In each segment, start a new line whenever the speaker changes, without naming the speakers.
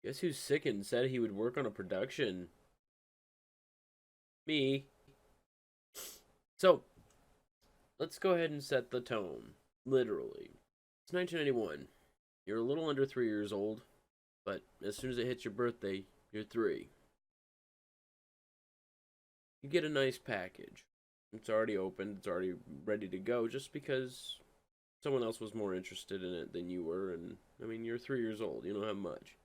Guess who's sick and said he would work on a production? Me. So, let's go ahead and set the tone. Literally. It's 1991. You're a little under 3 years old, but as soon as it hits your birthday, you're 3. You get a nice package. It's already opened, it's already ready to go, just because someone else was more interested in it than you were, and I mean, you're 3 years old, you don't have much.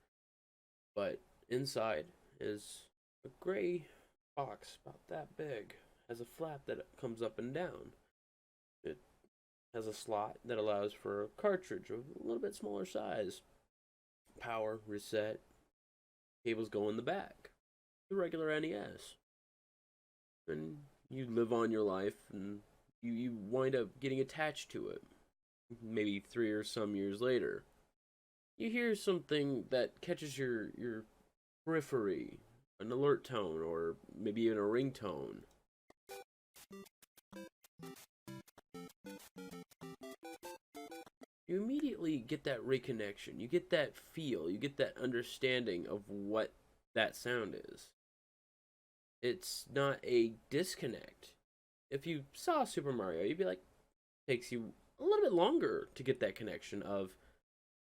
But inside is a gray box about that big. Has a flap that comes up and down. It has a slot that allows for a cartridge of a little bit smaller size. Power, reset, cables go in the back. The regular NES. And you live on your life and you wind up getting attached to it. Maybe 3 or some years later. You hear something that catches your periphery, an alert tone, or maybe even a ringtone. You immediately get that reconnection. You get that feel. You get that understanding of what that sound is. It's not a disconnect. If you saw Super Mario, you'd be like, takes you a little bit longer to get that connection of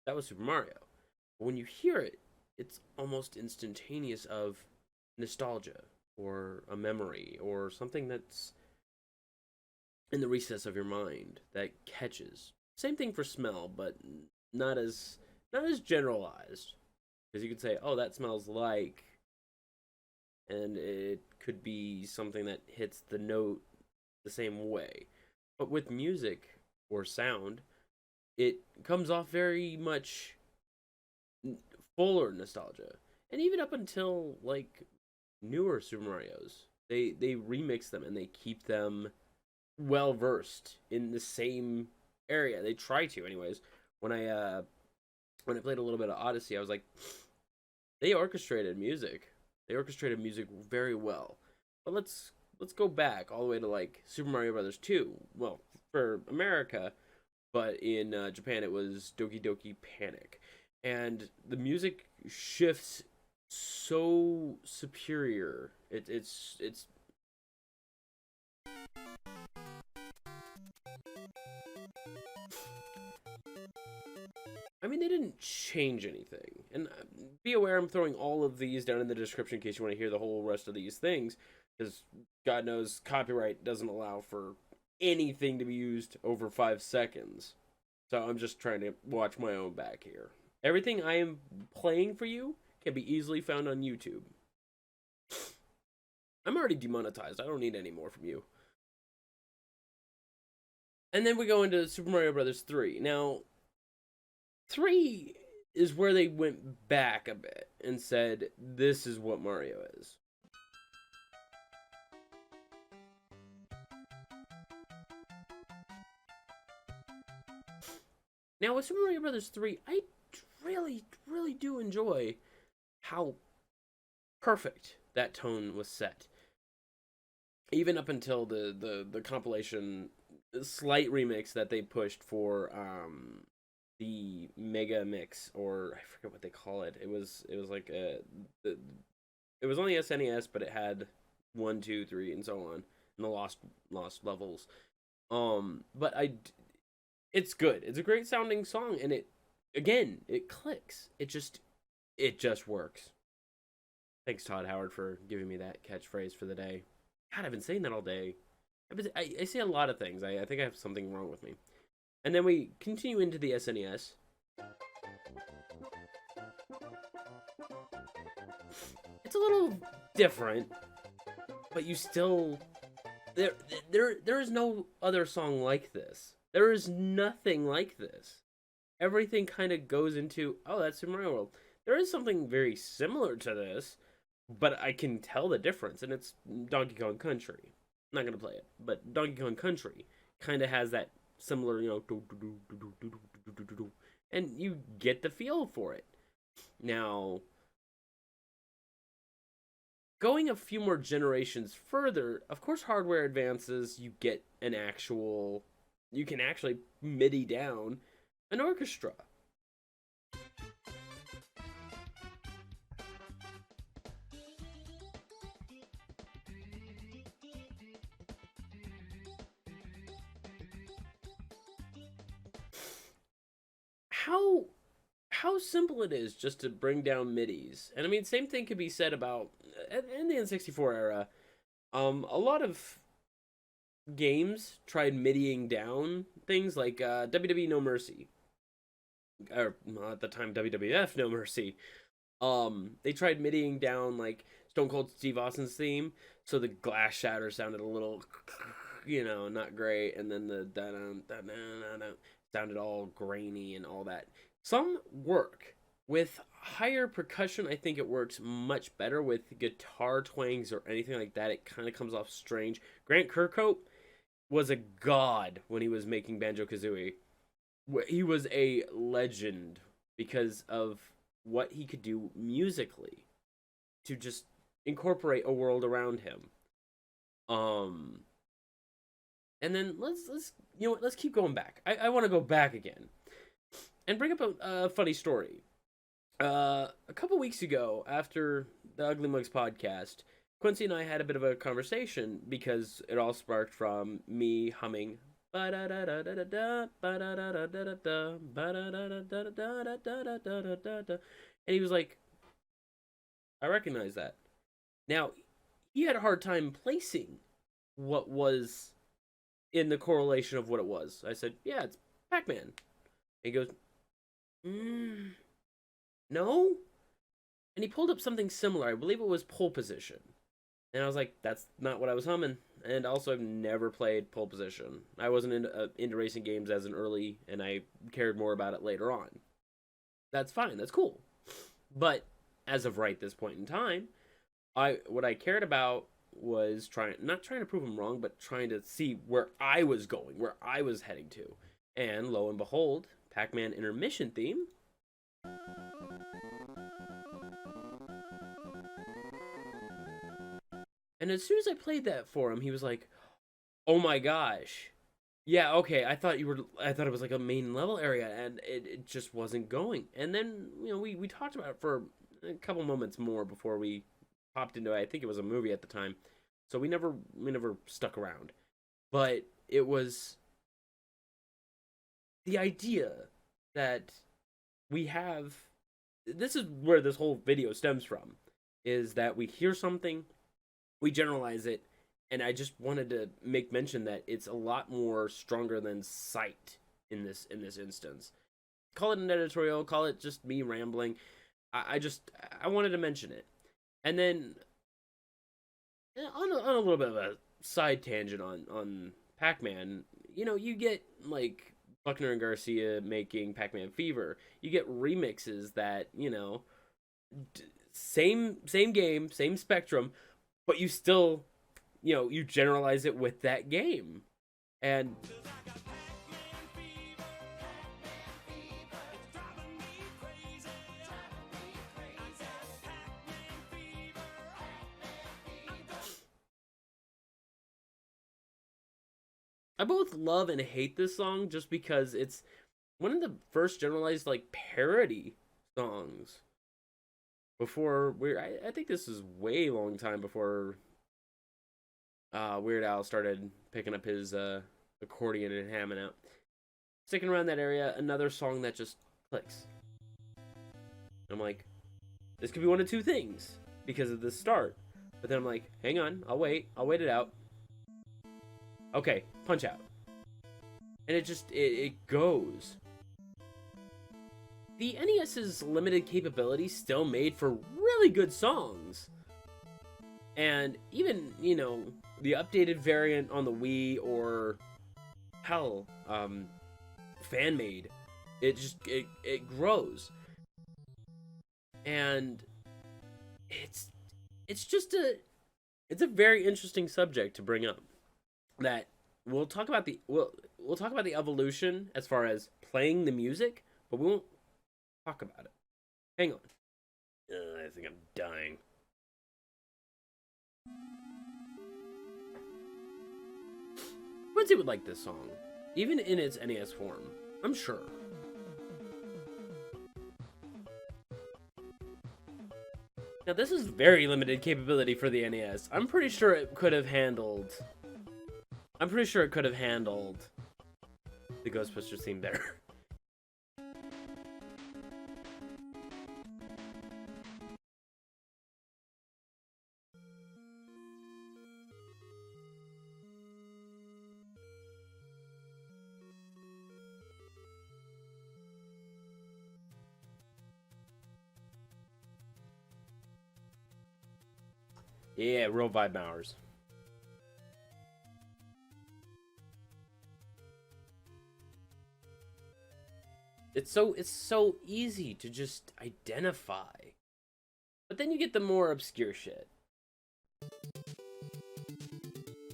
that was Super Mario. But when you hear it, it's almost instantaneous of nostalgia or a memory or something that's in the recess of your mind that catches. Same thing for smell, but not as not as generalized. Because you could say, "Oh, that smells like," and it could be something that hits the note the same way. But with music or sound, it comes off very much fuller nostalgia. And even up until like newer Super Mario's, they remix them and they keep them well versed in the same area. They try to, anyways. When I played a little bit of Odyssey, I was like, they orchestrated music. They orchestrated music very well. But let's go back all the way to like Super Mario Brothers 2. Well, for America, but in Japan it was Doki Doki Panic. And the music shifts so superior. It's I mean, they didn't change anything. And be aware, I'm throwing all of these down in the description in case you want to hear the whole rest of these things, because God knows copyright doesn't allow for anything to be used over 5 seconds. So I'm just trying to watch my own back here. Everything I am playing for you can be easily found on YouTube. I'm already demonetized. I don't need any more from you. And then we go into Super Mario Brothers 3. Now, 3 is where they went back a bit and said, this is what Mario is. Now, with Super Mario Brothers 3, I really do enjoy how perfect that tone was set. Even up until the compilation slight remix that they pushed for the Mega Mix, or I forget what they call it. It was like it was on the SNES, but it had 1, 2, 3, and so on, and the lost levels. But it's good. It's a great sounding song, and it clicks. It just works. Thanks, Todd Howard, for giving me that catchphrase for the day. God, I've been saying that all day. I say a lot of things. I think I have something wrong with me. And then we continue into the SNES. It's a little different, but you still there is no other song like this. There is nothing like this. Everything kind of goes into, oh, that's Super Mario World. There is something very similar to this, but I can tell the difference, and it's Donkey Kong Country. I'm not gonna play it, but Donkey Kong Country kind of has that similar, and you get the feel for it. Now, going a few more generations further, of course, hardware advances. You can actually MIDI down an orchestra. how simple it is just to bring down midis. And I mean, same thing could be said about in the N64 era. A lot of games tried midiing down things like WWE No Mercy, or at the time WWF No Mercy. They tried midiing down like Stone Cold Steve Austin's theme, so the glass shatter sounded a little, not great, and then the sounded all grainy and all that. Some work with higher percussion. I think it works much better with guitar twangs or anything like that. It kind of comes off strange. Grant Kirkhope was a god when he was making Banjo-Kazooie. He was a legend because of what he could do musically to just incorporate a world around him. And then let's keep going back. I want to go back again and bring up a funny story. A couple weeks ago, after the Ugly Mugs podcast, Quincy and I had a bit of a conversation because it all sparked from me humming. And he was like, I recognize that. Now, he had a hard time placing what was in the correlation of what it was. I said, yeah, it's Pac-Man. He goes, no? And he pulled up something similar. I believe it was Pole Position. And I was like, that's not what I was humming. And also, I've never played Pole Position. I wasn't into racing games as an early, and I cared more about it later on. That's fine. That's cool. But as of right this point in time, what I cared about was not trying to prove him wrong, but trying to see where I was going, where I was heading to. And lo and behold, Pac-Man intermission theme. And as soon as I played that for him, he was like, "Oh my gosh, yeah, okay. I thought it was like a main level area, and it just wasn't going." And then we talked about it for a couple moments more before we popped into it. I think it was a movie at the time, so we never stuck around. But it was the idea that we have. This is where this whole video stems from, is that we hear something, we generalize it, and I just wanted to make mention that it's a lot more stronger than sight in this instance. Call it an editorial, call it just me rambling. I wanted to mention it. And then on a little bit of a side tangent on Pac-Man, you get like Buckner and Garcia making Pac-Man Fever. You get remixes that, same game, same spectrum, but you still, you generalize it with that game. And I both love and hate this song just because it's one of the first generalized like parody songs. Before I think this is way long time before Weird Al started picking up his accordion and hamming out. Sticking around that area, another song that just clicks. I'm like, this could be one of two things because of the start. But then I'm like, hang on, I'll wait it out. Okay, Punch Out. And it goes. The NES's limited capabilities still made for really good songs. And even, the updated variant on the Wii, or hell, fan made, it grows. And it's a very interesting subject to bring up. That we'll talk about the evolution as far as playing the music, but we won't talk about it. Hang on. I think I'm dying. Quincy would like this song, even in its NES form, I'm sure. Now this is very limited capability for the NES. I'm pretty sure it could have handled the Ghostbusters theme there. Yeah, real vibe Bowers. It's so easy to just identify. But then you get the more obscure shit.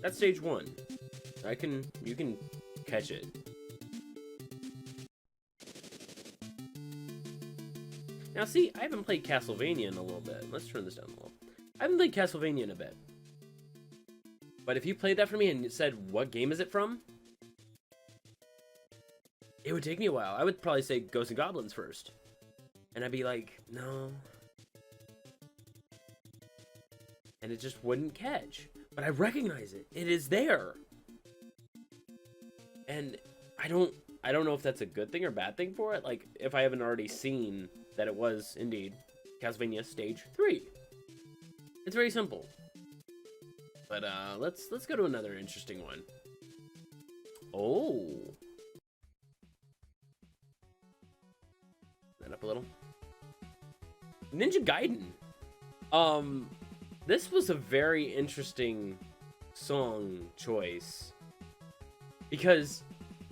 That's stage 1. You can catch it. Now see, I haven't played Castlevania in a little bit. Let's turn this down a little. I haven't played Castlevania in a bit. But if you played that for me and said, what game is it from? It would take me a while. I would probably say Ghosts and Goblins first. And I'd be like, no. And it just wouldn't catch. But I recognize it. It is there. And I don't know if that's a good thing or bad thing for it. Like, if I haven't already seen that it was, indeed, Castlevania Stage 3. It's very simple. But, let's go to another interesting one. Oh. That up a little. Ninja Gaiden. This was a very interesting song choice. Because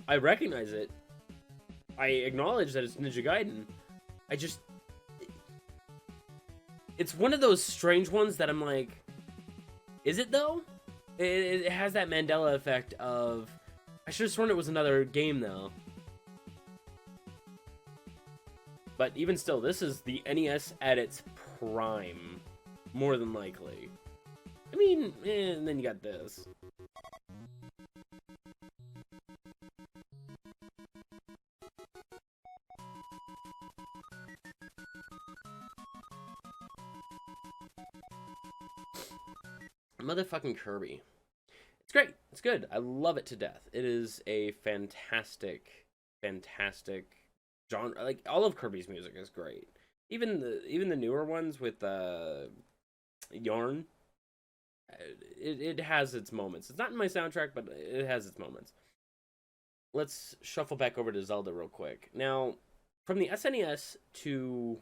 I recognize it. I acknowledge that it's Ninja Gaiden. It's one of those strange ones that I'm like, is it though? It has that Mandela effect of, I should have sworn it was another game though. But even still, this is the NES at its prime, more than likely. I mean, and then you got this. Motherfucking Kirby. It's great. It's good. I love it to death. It is a fantastic, fantastic genre. Like, all of Kirby's music is great. Even the newer ones with Yarn. It has its moments. It's not in my soundtrack, but it has its moments. Let's shuffle back over to Zelda real quick. Now, from the SNES to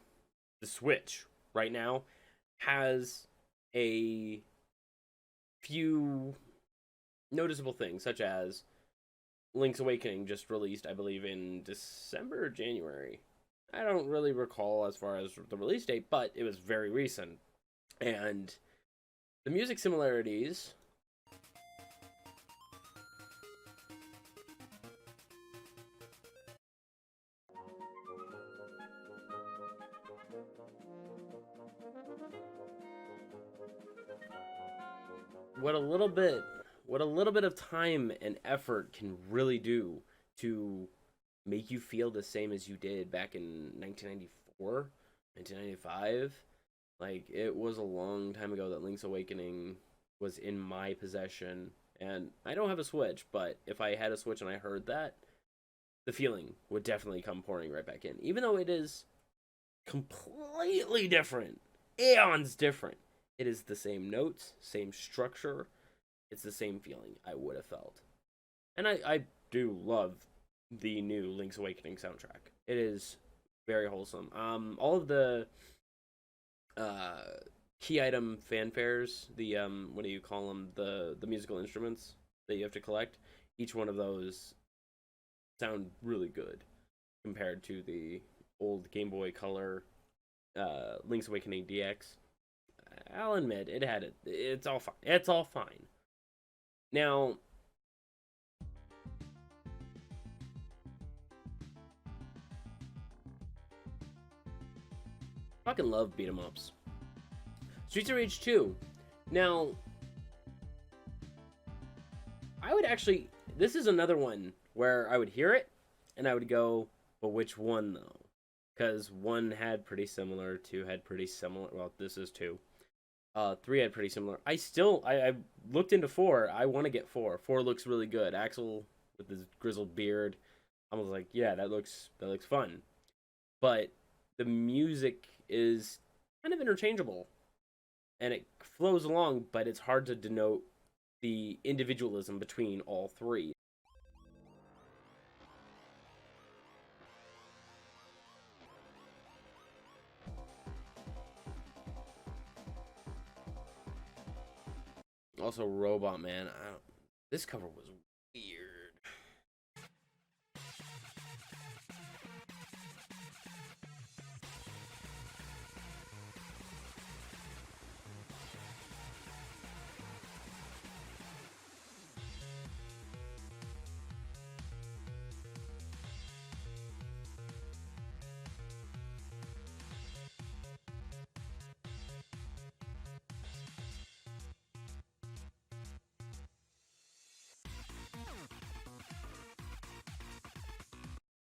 the Switch right now has a few noticeable things, such as Link's Awakening just released, I believe, in December or January. I don't really recall as far as the release date, but it was very recent. And the music similarities what a little bit of time and effort can really do to make you feel the same as you did back in 1994, 1995. Like, it was a long time ago that Link's Awakening was in my possession, and I don't have a Switch, but if I had a Switch and I heard that, the feeling would definitely come pouring right back in, even though it is completely different, eons different. It is the same notes, same structure. It's the same feeling I would have felt. And I do love the new Link's Awakening soundtrack. It is very wholesome. All of the key item fanfares, the what do you call them? The musical instruments that you have to collect. Each one of those sound really good compared to the old Game Boy Color Link's Awakening DX. I'll admit it had it. It's all fine. It's all fine. Now, fucking love beat 'em ups. Streets of Rage 2. Now, I would actually. This is another one where I would hear it and I would go, but which one though? Because 1 had pretty similar, 2 had pretty similar. Well, this is 2. 3 had pretty similar. I looked into 4. I want to get 4. 4 looks really good. Axel with his grizzled beard. I was like, yeah, that looks fun. But the music is kind of interchangeable, and it flows along, but it's hard to denote the individualism between all 3. Also, Robot Man. I don't, this cover was weird.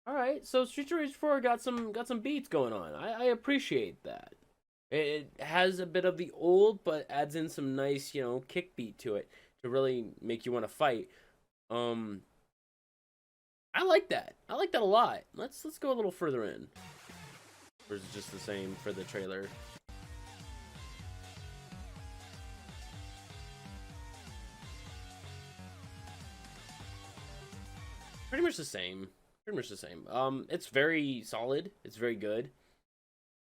All right, so Streets of Rage 4 got some beats going on. I appreciate that. It has a bit of the old, but adds in some nice, kick beat to it to really make you want to fight. Um, I like that. I like that a lot. Let's go a little further in. Or is it just the same for the trailer? Pretty much the same. Pretty much the same. It's very solid. It's very good.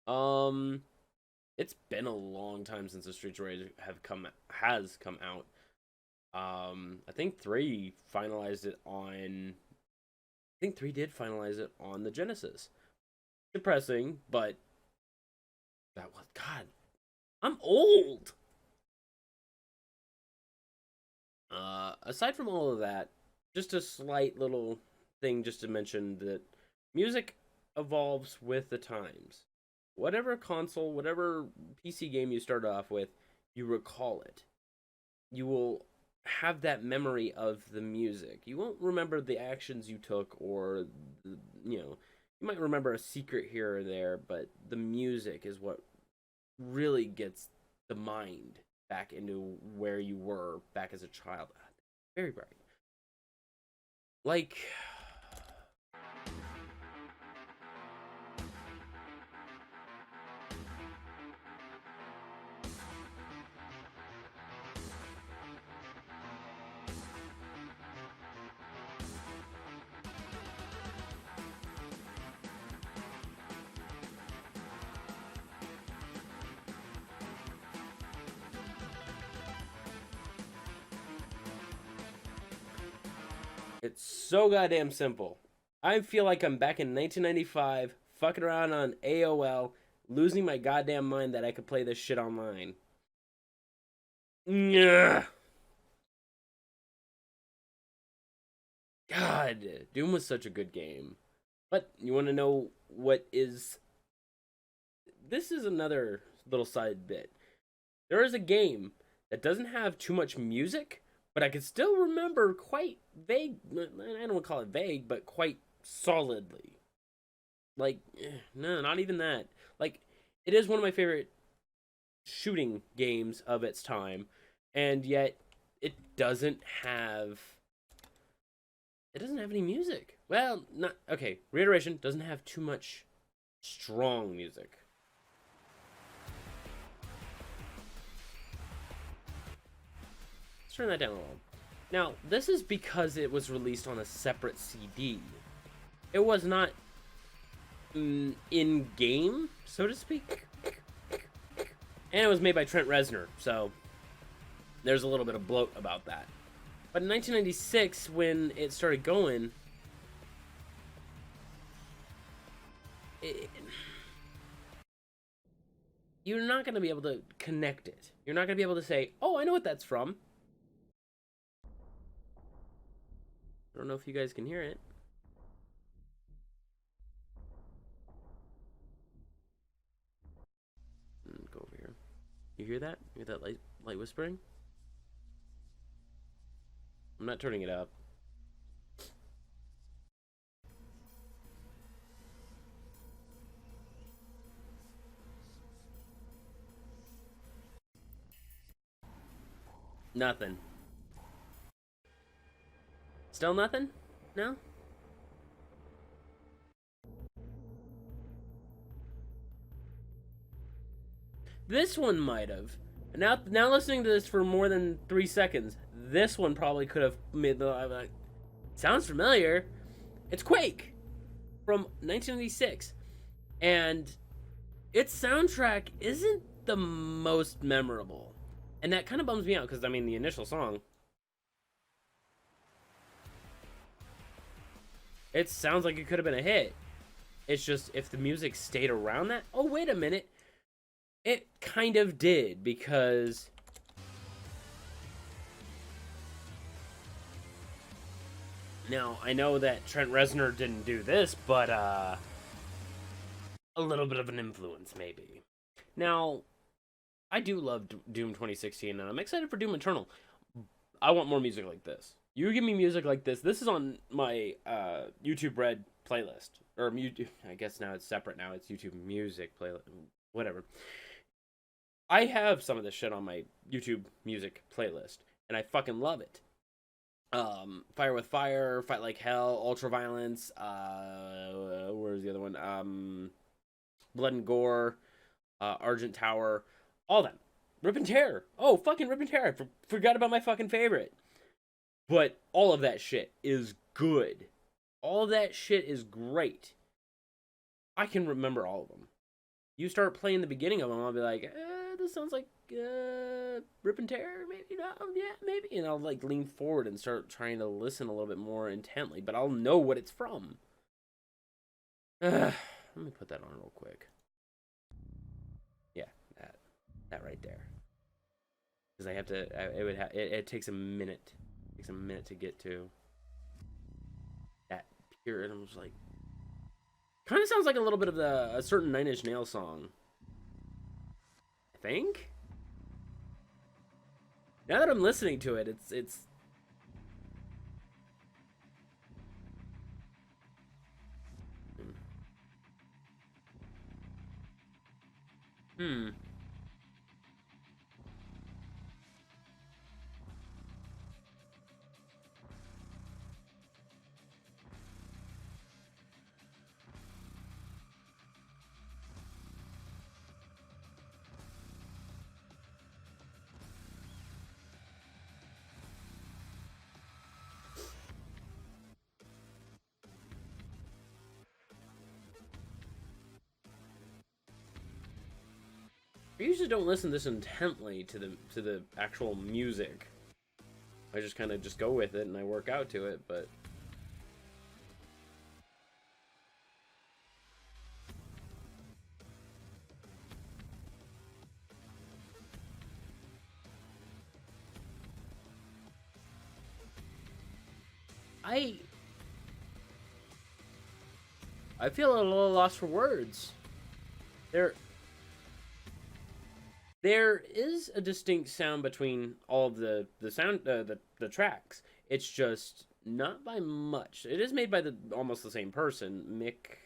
It's been a long time since the Streets of Rage has come out. I think 3 finalized it on. I think 3 did finalize it on the Genesis. Depressing, but that was God. I'm old. Aside from all of that, just a slight little thing just to mention that music evolves with the times. Whatever console, whatever PC game you start off with, you recall it. You will have that memory of the music. You won't remember the actions you took or, you might remember a secret here or there, but the music is what really gets the mind back into where you were back as a child. Very bright. Like, it's so goddamn simple. I feel like I'm back in 1995, fucking around on AOL, losing my goddamn mind that I could play this shit online. Yeah. God, Doom was such a good game. But you want to know what is... This is another little side bit. There is a game that doesn't have too much music, but I can still remember quite vague, I don't want to call it vague, but quite solidly. Like, no, not even that. Like, it is one of my favorite shooting games of its time, and yet it doesn't have any music. Well, not okay. Reiteration, doesn't have too much strong music. Let's turn that down a little. Now, this is because it was released on a separate CD. It was not in-game, so to speak. And it was made by Trent Reznor, so there's a little bit of bloat about that. But in 1996, when it started going, you're not going to be able to connect it. You're not going to be able to say, oh, I know what that's from. I don't know if you guys can hear it. Go over here. You hear that? You hear that light whispering? I'm not turning it up. Nothing. Still nothing? No? This one might have. Now listening to this for more than 3 seconds, this one probably could have made the... sounds familiar. It's Quake from 1996. And its soundtrack isn't the most memorable. And that kind of bums me out because, I mean, the initial song, it sounds like it could have been a hit. It's just if the music stayed around that. Oh, wait a minute. It kind of did, because now I know that Trent Reznor didn't do this, but a little bit of an influence maybe. Now, I do love Doom 2016, and I'm excited for Doom Eternal. I want more music like this. You give me music like this. This is on my YouTube Red playlist, or I guess now it's separate. Now it's YouTube Music playlist, whatever. I have some of this shit on my YouTube Music playlist, and I fucking love it. Fire with Fire, Fight Like Hell, Ultraviolence. Where's the other one? Blood and Gore, Argent Tower, all them. Rip and Tear. Oh, fucking Rip and Tear. I forgot about my fucking favorite. But all of that shit is good. All of that shit is great. I can remember all of them. You start playing the beginning of them, I'll be like, this sounds like Rip and Tear, maybe, no, yeah, maybe. And I'll like lean forward and start trying to listen a little bit more intently, but I'll know what it's from. Let me put that on real quick. Yeah, that right there. Because I have to, it takes a minute. It takes a minute to get to that period. I'm just like, kind of sounds like a little bit of a certain Nine Inch Nails song. I think. Now that I'm listening to it, it's. Hmm. I usually don't listen this intently to the actual music. I just kind of just go with it and I work out to it, but I I feel a little lost for words. There there is a distinct sound between all of the sound the tracks. It's just not by much. It is made by the almost the same person, Mick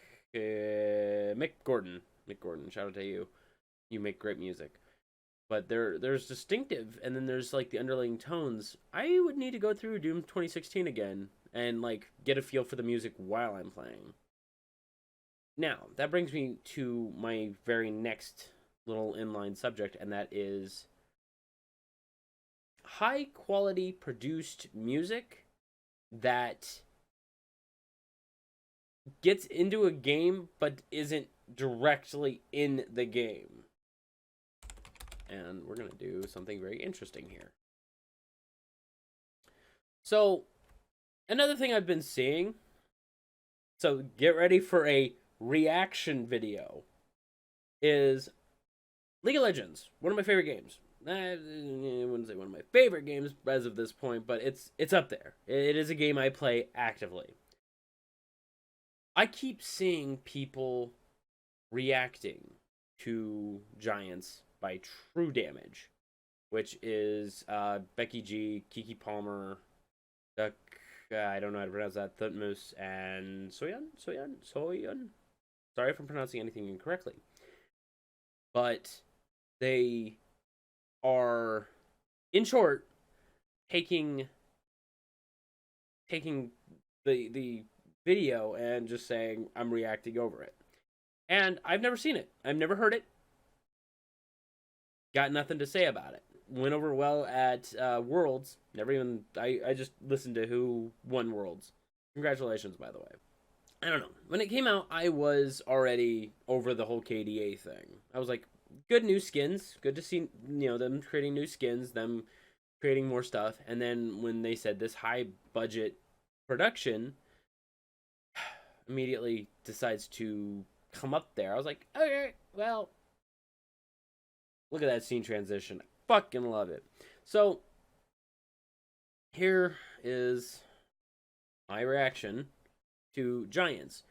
Gordon. Mick Gordon, shout out to you. You make great music. But there's distinctive, and then there's like the underlying tones. I would need to go through Doom 2016 again and like get a feel for the music while I'm playing. Now, that brings me to my very next little inline subject, and that is high quality produced music that gets into a game but isn't directly in the game. And we're going to do something very interesting here. So, another thing I've been seeing, so get ready for a reaction video, is League of Legends, one of my favorite games. I wouldn't say one of my favorite games as of this point, but it's up there. It is a game I play actively. I keep seeing people reacting to Giants by True Damage, which is Becky G, Kiki Palmer, I don't know how to pronounce that, Thutmose, and Soyeon. Sorry if I'm pronouncing anything incorrectly. But they are, in short, taking the video and just saying I'm reacting over it. And I've never seen it. I've never heard it. Got nothing to say about it. Went over well at Worlds. Never even. I just listened to who won Worlds. Congratulations, by the way. I don't know. When it came out, I was already over the whole KDA thing. I was like, good new skins. Good to see, them creating new skins, them creating more stuff. And then when they said this high budget production immediately decides to come up there, I was like, okay, well, look at that scene transition. I fucking love it. So here is my reaction to Giants.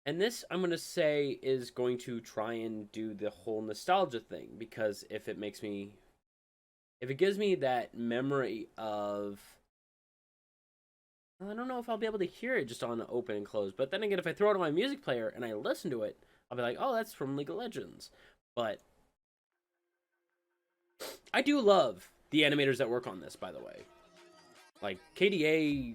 And this, I'm going to say, is going to try and do the whole nostalgia thing. Because if it gives me that memory of... Well, I don't know if I'll be able to hear it just on the open and close. But then again, if I throw it on my music player and I listen to it, I'll be like, oh, that's from League of Legends. But I do love the animators that work on this, by the way. Like, KDA...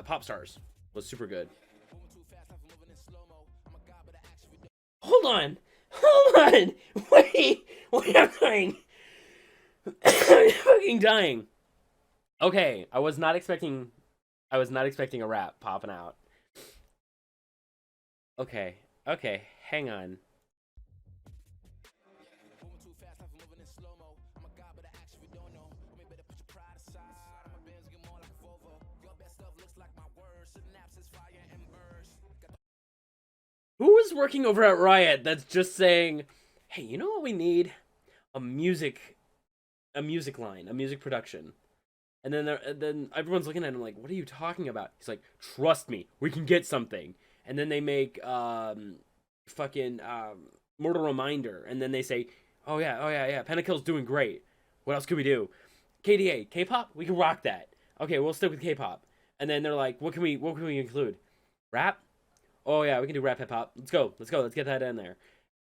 Pop Stars was super good. Hold on! Wait, I'm dying. I'm fucking dying. Okay, I was not expecting a rap popping out. Okay, hang on. Who is working over at Riot that's just saying, hey, you know what we need? A music line, a music production. And then everyone's looking at him like, what are you talking about? He's like, trust me, we can get something. And then they make Mortal Reminder. And then they say, oh yeah, Pentakill's doing great. What else could we do? KDA, K-pop? We can rock that. Okay, we'll stick with K-pop. And then they're like, what can we include? Rap? Oh yeah, we can do rap hip hop. Let's go. Let's get that in there.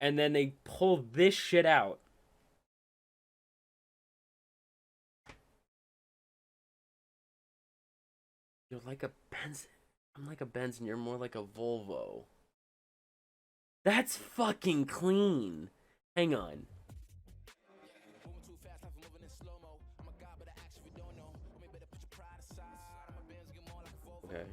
And then they pull this shit out. You're like a Benz. I'm like a Benz and you're more like a Volvo. That's fucking clean. Hang on. Okay.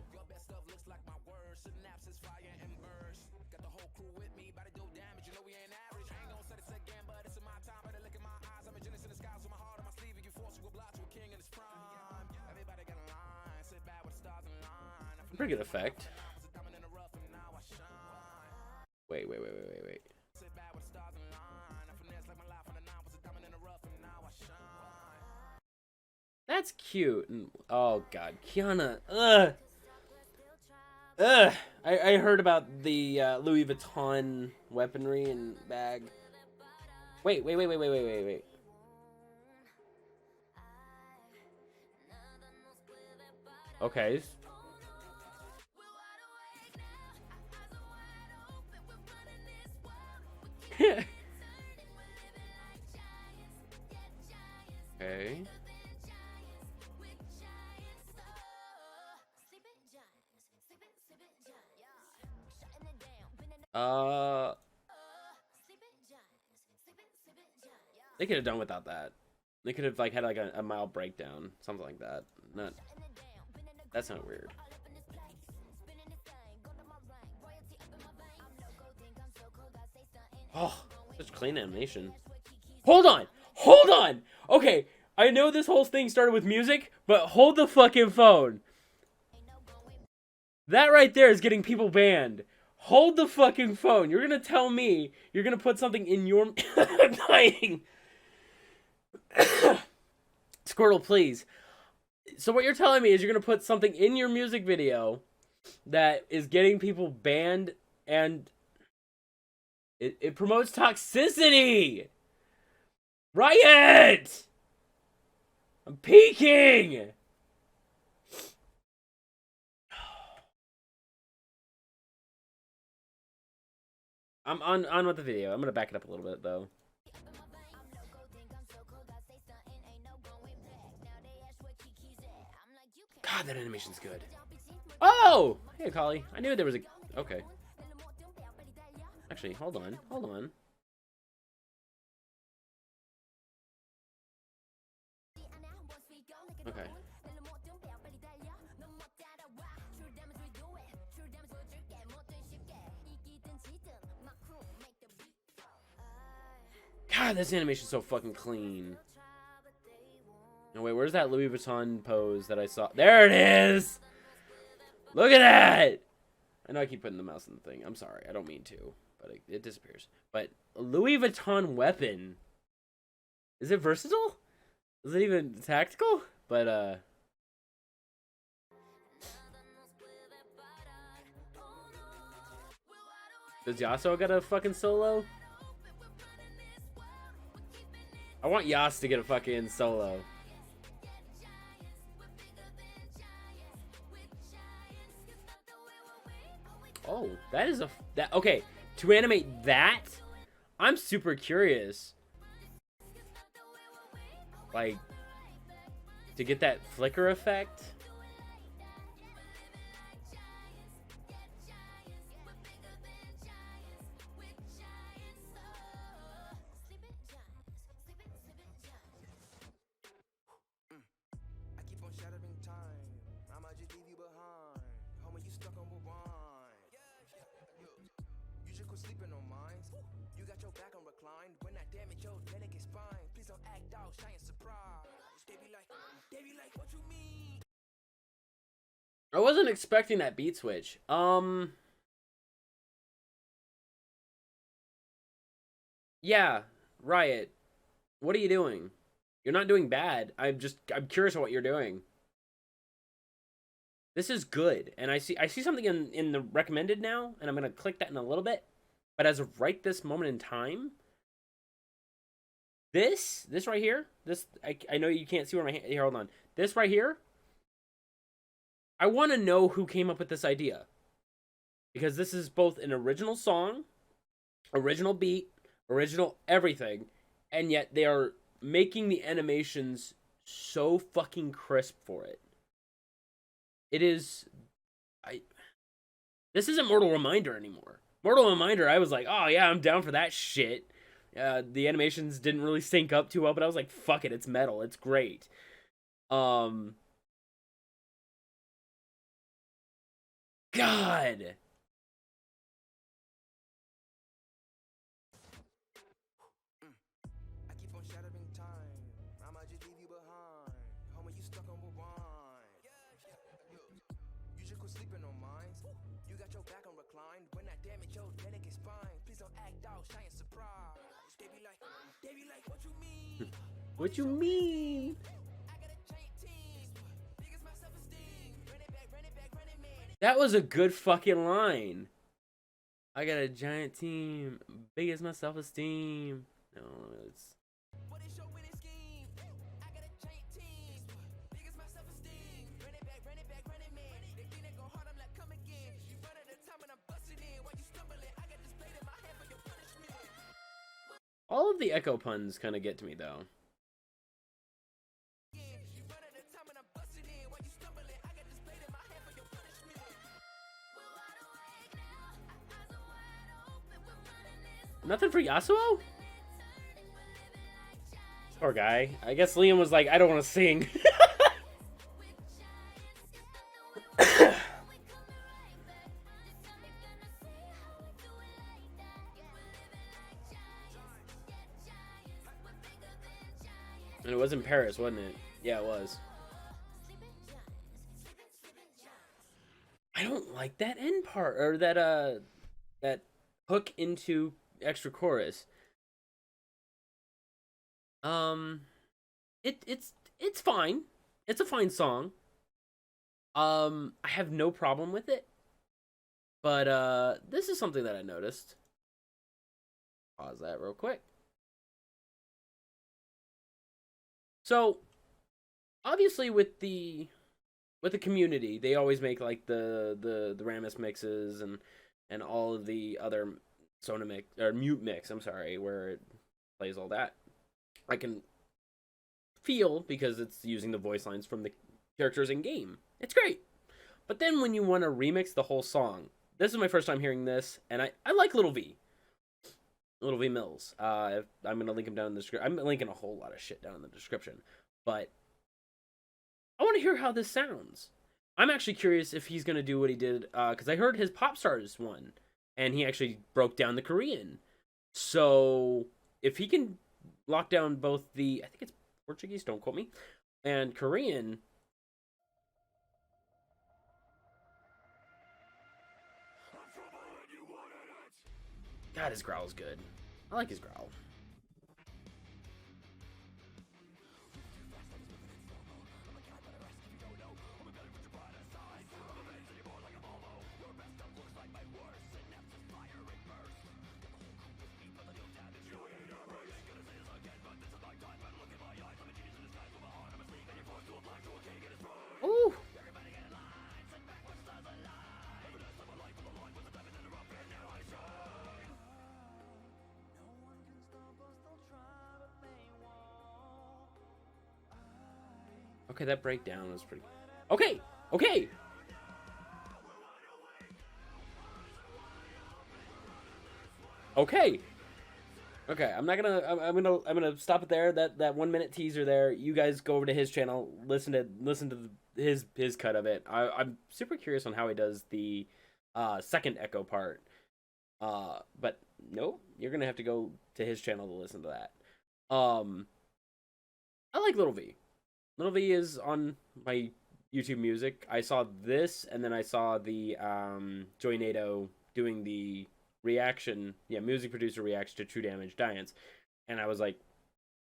Pretty good effect. Wait. That's cute. Oh god, Kiana. Ugh. I heard about the Louis Vuitton weaponry and bag. Wait. Okay. Okay. They could have done without that. They could have had a mild breakdown, something like that. That's not weird. Oh, such clean animation. Hold on! Okay, I know this whole thing started with music, but hold the fucking phone. That right there is getting people banned. Hold the fucking phone. You're gonna tell me you're gonna put something in your... I'm dying. Squirtle, please. So what you're telling me is you're gonna put something in your music video that is getting people banned and it promotes toxicity. Riot! I'm peeking! I'm on with the video. I'm gonna back it up a little bit though. God, that animation's good. Oh! Hey, Kali. I knew there was a... Okay. Actually, hold on. Okay. God, this animation's so fucking clean. No, wait, where's that Louis Vuitton pose that I saw? There it is! Look at that! I know I keep putting the mouse in the thing. I'm sorry. I don't mean to. But it disappears. But a Louis Vuitton weapon. Is it versatile? Is it even tactical? But, does Yasuo get a fucking solo? I want Yas to get a fucking solo. Oh, that is okay, to animate that, I'm super curious. Like, to get that flicker effect. I wasn't expecting that beat switch. Yeah, Riot. What are you doing? You're not doing bad. I'm curious of what you're doing. This is good. And I see something in the recommended now, and I'm gonna click that in a little bit. But as of right this moment in time, this right here, I know you can't see where my hand, here, hold on. This right here, I want to know who came up with this idea. Because this is both an original song, original beat, original everything, and yet they are making the animations so fucking crisp for it. It is... This isn't Mortal Reminder anymore. Mortal Reminder, I was like, oh yeah, I'm down for that shit. The animations didn't really sync up too well, but I was like, fuck it, it's metal, it's great. God! What you mean? That was a good fucking line. I got a giant team, big as my self-esteem. No, it's... All of the echo puns kind of get to me, though. Nothing for Yasuo? Poor guy. I guess Liam was like, I don't want to sing. And it was in Paris, wasn't it? Yeah, it was. I don't like that end part, or that hook into extra chorus. It's fine. It's a fine song. I have no problem with it. But this is something that I noticed. Pause that real quick. So, obviously with the community, they always make like the Rammus mixes and all of the other Sona mix or mute mix, I'm sorry, where it plays all that. I can feel because it's using the voice lines from the characters in game. It's great. But then when you want to remix the whole song, this is my first time hearing this, and I like Little V. Little V Mills. I'm gonna link him down in the description. I'm linking a whole lot of shit down in the description, but I want to hear how this sounds. I'm actually curious if he's gonna do what he did, because I heard his Pop Stars one, and he actually broke down the Korean. So if he can locked down both the, I think it's Portuguese, don't quote me, and Korean. God, his growl is good. I like his growl. Ooh. Okay, that breakdown was pretty. Okay, okay. Okay. Okay, I'm gonna stop it there. That 1 minute teaser there. You guys go over to his channel, listen to his cut of it. I'm super curious on how he does the second echo part. But no, you're gonna have to go to his channel to listen to that. I like Little V. Little V is on my YouTube Music. I saw this, and then I saw the Joy Nato doing the reaction, music producer reaction to True Damage Dance, and I was like,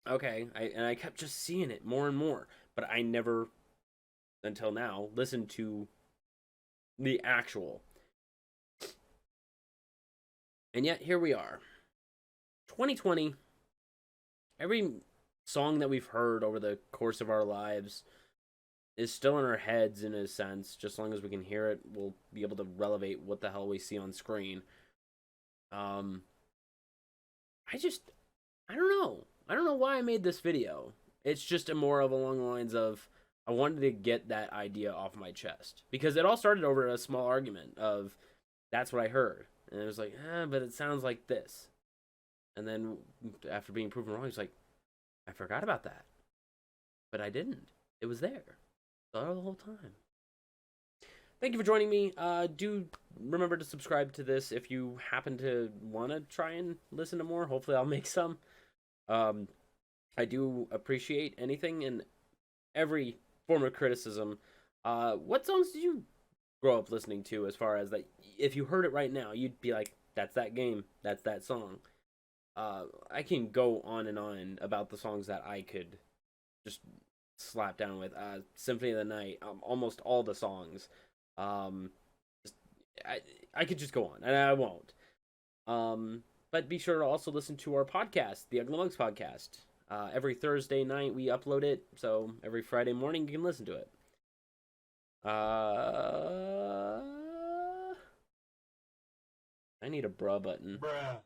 okay, I kept just seeing it more and more, but I never, until now, listened to the actual. And yet here we are, 2020. Every song that we've heard over the course of our lives is still in our heads in a sense. Just as long as we can hear it, we'll be able to relevate what the hell we see on screen. I don't know. I don't know why I made this video. It's just more of along the lines of I wanted to get that idea off my chest. Because it all started over a small argument of that's what I heard. And it was like, but it sounds like this. And then after being proven wrong, it's like, I forgot about that. But I didn't. It was there. The whole time. Thank you for joining me. Do remember to subscribe to this if you happen to want to try and listen to more. Hopefully I'll make some. I do appreciate anything and every form of criticism. What songs did you grow up listening to, as far as that? If you heard it right now, you'd be like, that's that game. That's that song. I can go on and on about the songs that I could just slap down with. Symphony of the Night, almost all the songs. I could just go on, and I won't. But be sure to also listen to our podcast, the Ugly Mugs podcast. Every Thursday night we upload it, so every Friday morning you can listen to it. I need a bruh button. Bruh.